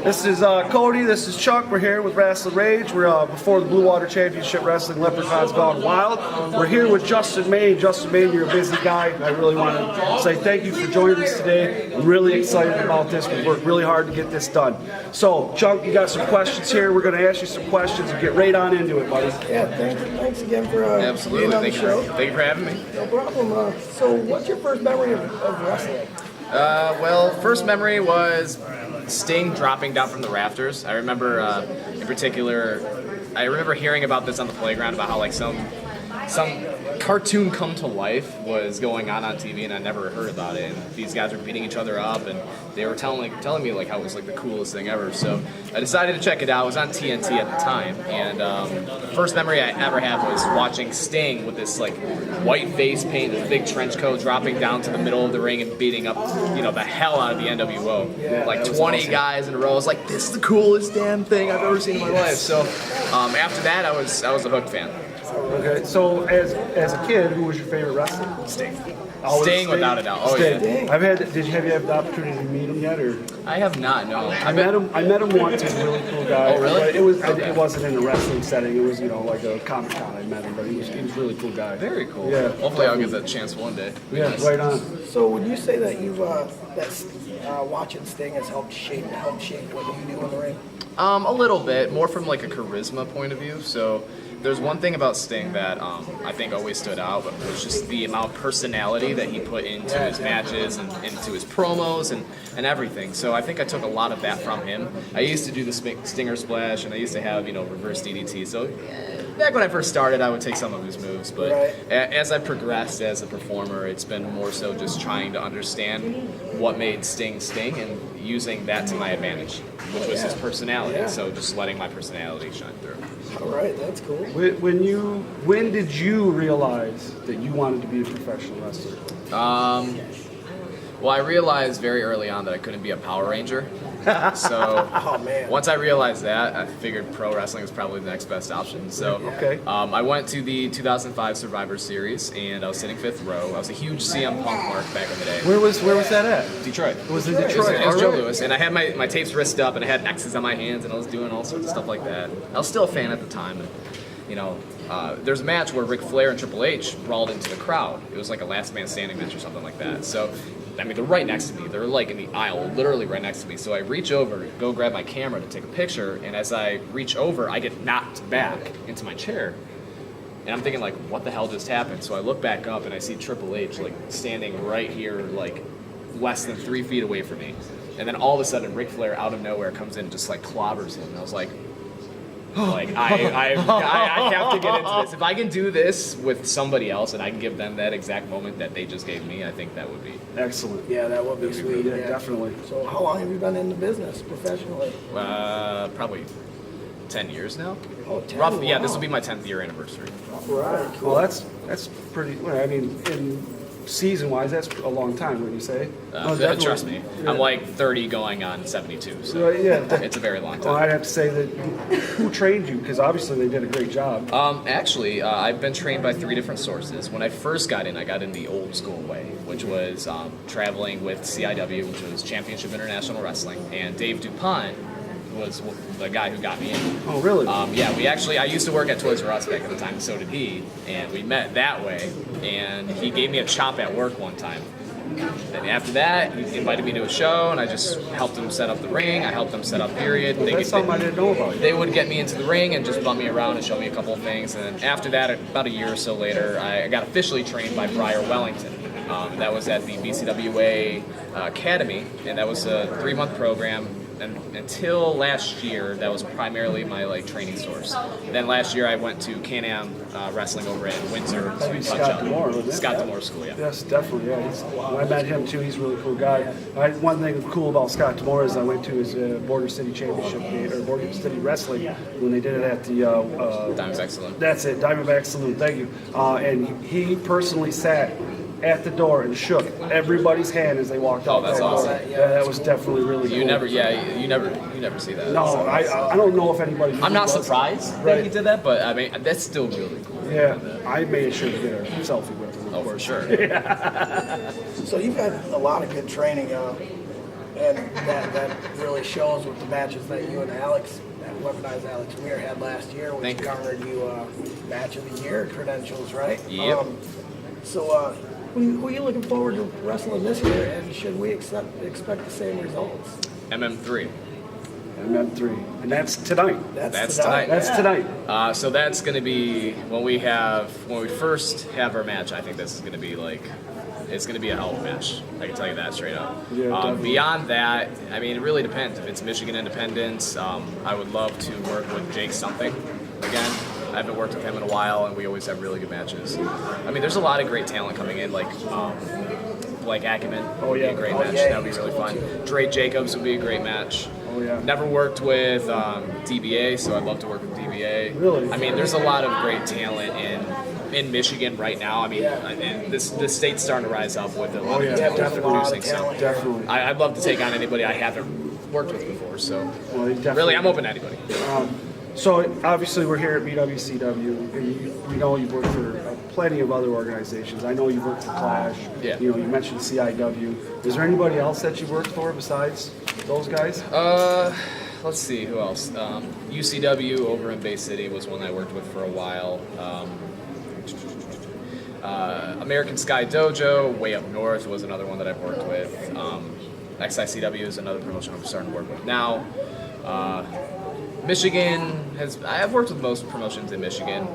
This is Cody, this is Chuck. We're here with Wrestling Rage. We're before the Blue Water Championship Wrestling Leprechauns Gone Wild. We're here with Justin Mane. Justin Mane, you're a busy guy. I really want to say thank you for joining us today. I'm really excited about this. We worked really hard to get this done. So, Chuck, you got some questions here. We're going to ask you some questions and get right on into it, buddy. Yeah, thanks again for Absolutely. being on the show. Thank you for having me. No problem. So, what's your first memory of wrestling? Well, first memory was Sting dropping down from the rafters. I remember, in particular, I remember hearing about this on the playground about how like some cartoon come to life was going on TV, and I never heard about it. And these guys were beating each other up, and they were telling me like how it was like the coolest thing ever. So I decided to check it out. It was on TNT at the time, and the first memory I ever had was watching Sting with this like white face paint, this big trench coat, dropping down to the middle of the ring and beating up, the hell out of the NWO. Yeah, like 20 awesome. guys in a row. I was like, this is the coolest damn thing I've ever seen in my life. So after that, I was a Hook fan. Okay, so as a kid, who was your favorite wrestler? Sting. Always Sting, without a doubt. Oh Sting. yeah. Have you had the opportunity to meet him yet, or? I have not. No. I met him once. He's a really cool guy. Oh, really? But it wasn't in a wrestling setting. It was like a Comic Con. I met him, but he was a really cool guy. Very cool. Yeah. Hopefully, I'll get that chance one day. Yeah, right on. So, would you say that you've watching Sting has helped shape what you do in the ring? A little bit, more from like a charisma point of view. So there's one thing about Sting that I think always stood out, but was just the amount of personality that he put into his matches and into his promos and everything. So I think I took a lot of that from him. I used to do the Stinger Splash, and I used to have reverse DDT. So back when I first started, I would take some of his moves, but as I progressed as a performer, it's been more so just trying to understand what made Sting Sting and using that to my advantage, which was his personality. Yeah. So just letting my personality shine through. All right, that's cool. When did you realize that you wanted to be a professional wrestler? Well, I realized very early on that I couldn't be a Power Ranger. So Oh man. once I realized that, I figured pro wrestling was probably the next best option. So Okay. I went to the 2005 Survivor Series, and I was sitting fifth row. I was a huge CM Punk mark back in the day. Where was that at? Detroit. It was in It was, Detroit. it was Joe All right. Louis, and I had my tapes wristed up, and I had X's on my hands, and I was doing all sorts of stuff like that. I was still a fan at the time, and there's a match where Ric Flair and Triple H brawled into the crowd. It was like a last man standing match or something like that. So, I mean, they're right next to me. They're like in the aisle, literally right next to me. So I reach over, go grab my camera to take a picture, and as I reach over, I get knocked back into my chair. And I'm thinking, like, what the hell just happened? So I look back up, and I see Triple H, like, standing right here, like, less than 3 feet away from me. And then all of a sudden, Ric Flair, out of nowhere, comes in and just, like, clobbers him. And I was like, I have to get into this. If I can do this with somebody else and I can give them that exact moment that they just gave me, I think that would be Excellent. Yeah, that would be sweet. Yeah, definitely. So, how long have you been in the business professionally? probably 10 years now. Oh, 10, Roughly, yeah. wow. This will be my 10th year anniversary. Right. Cool. Well, that's pretty. I mean, in season-wise, that's a long time. Wouldn't you say? No, definitely. Trust me, Yeah. I'm like 30 going on 72, so Right, yeah. it's a very long Well, time. I'd have to say that who trained you? Because obviously they did a great job. Actually, I've been trained by 3 different sources. When I first got in, I got in the old school way, which was traveling with CIW, which was Championship International Wrestling, and Dave Duponte was the guy who got me in. Oh, really? I used to work at Toys R Us back at the time, and so did he, and we met that way, and he gave me a chop at work one time. And after that, he invited me to a show, and I just helped him set up the ring. I helped them set up period. That's something I didn't know about. They would get me into the ring and just bump me around and show me a couple of things. And then after that, about a year or so later, I got officially trained by Briar Wellington. That was at the B.W.C.W Academy, and that was a 3-month program. And until last year, that was primarily my training source. And then last year, I went to Can-Am Wrestling over at Windsor to touch Scott up. D'Amore, wasn't it? Scott D'Amore School, yeah. Yes, definitely. Yeah, I met him too. He's a really cool guy. One thing cool about Scott D'Amore is I went to his Border City Championship game, or Border City Wrestling when they did it at the. Diamondback Saloon. That's it, Diamondback Saloon. Thank you. And he personally sat at the door and shook everybody's hand as they walked out. Oh, that's that door. awesome. Yeah, that was definitely really cool. You never see that. No, So I don't know if anybody. I'm not does. surprised that Right. he did that, but I mean that's still really cool. Yeah, I made sure to get a selfie with him. Oh, for sure. So you've had a lot of good training. And that really shows with the matches that you and Alex, that weaponized Alex Weir had last year, which Thank you. garnered you match of the year credentials, right? Yep. So who are you looking forward to wrestling this year, and should we expect the same results? MM3. MM3, and that's tonight. That's tonight. That's tonight. So that's going to be when we first have our match. I think this is going to be like, it's going to be a hell of a match. I can tell you that straight up. Yeah, definitely. Beyond that, I mean, it really depends. If it's Michigan Independence, I would love to work with Jake something again. I haven't worked with him in a while, and we always have really good matches. I mean, there's a lot of great talent coming in, like Ackerman would be a great match. yeah, That would be he's really cool fun. too. Dre Jacobs would be a great match. Oh yeah. Never worked with DBA, so I'd love to work with DBA. Really? I mean, there's a lot of great talent in Michigan right now. I mean, and this state's starting to rise up with a lot of talent definitely. producing. So Definitely. I'd love to take on anybody I haven't worked with before. So Well, definitely. really, I'm open to anybody. So obviously we're here at B.W.C.W, and we know you've worked for plenty of other organizations. I know you've worked for Clash. Yeah. You know, you mentioned CIW. Is there anybody else that you worked for besides those guys? Let's see, who else? UCW over in Bay City was one I worked with for a while. American Sky Dojo, way up north, was another one that I've worked with. XICW is another promotion I'm starting to work with now. Michigan I've worked with most promotions in Michigan.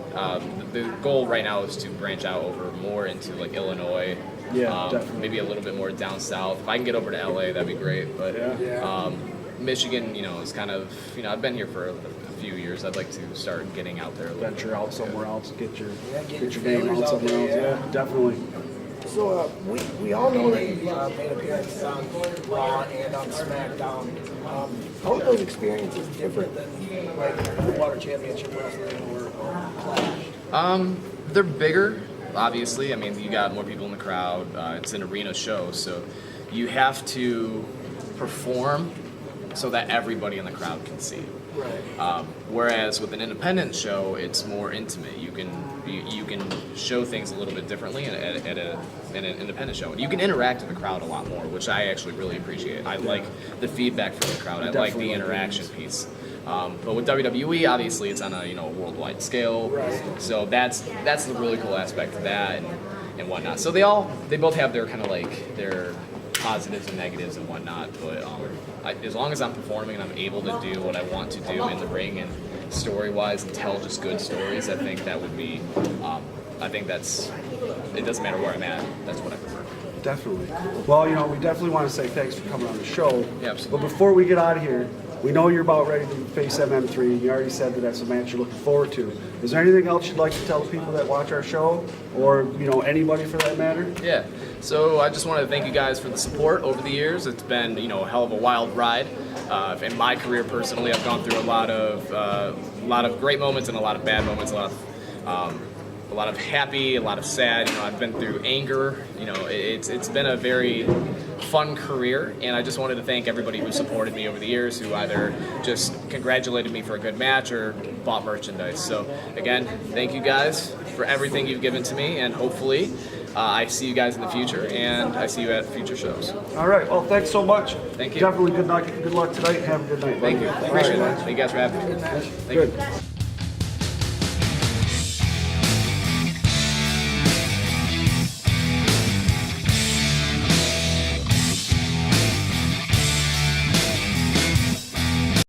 The goal right now is to branch out over more into like Illinois. Yeah, definitely. Maybe a little bit more down south. If I can get over to LA, that'd be great. But Michigan, you know, is kind of, you know, I've been here for a few years. I'd like to start getting out there a little Venture out somewhere else, get your get name feelers out out somewhere else. there, Yeah, definitely. So we all know that you've made appearances on Raw and on SmackDown. How are those experiences different than like the Water Championship Wrestling or Clash? They're bigger, obviously. I mean, you got more people in the crowd. It's an arena show, so you have to perform so that everybody in the crowd can see. Right. Whereas with an independent show, it's more intimate. You can show things a little bit differently in an independent show. You can interact with the crowd a lot more, which I actually really appreciate. I like the feedback from the crowd. I like the interaction piece. But with WWE, obviously, it's on a worldwide scale. Right. So that's the really cool aspect of that and whatnot. So they both have their kind of like their positives and negatives and whatnot. But as long as I'm performing and I'm able to do what I want to do in the ring and story-wise and tell just good stories, I think that would be. I think it doesn't matter where I'm at. That's what I prefer. Definitely. Well, we definitely want to say thanks for coming on the show. Yeah, absolutely. But before we get out of here, we know you're about ready to face MM3. You already said that that's a match you're looking forward to. Is there anything else you'd like to tell the people that watch our show, or anybody for that matter? Yeah. So I just wanted to thank you guys for the support over the years. It's been a hell of a wild ride. In my career personally, I've gone through a lot of great moments and a lot of bad moments. A lot of happy, a lot of sad. I've been through anger. It's been a very fun career, and I just wanted to thank everybody who supported me over the years, who either just congratulated me for a good match or bought merchandise. So again, thank you guys for everything you've given to me, and hopefully I see you guys in the future, and I see you at future shows. All right. Well, thanks so much. Thank you. Definitely good luck tonight. Have a good night. Thank you. buddy. Appreciate All it. right, Thank you guys for having me. Thank you. Good.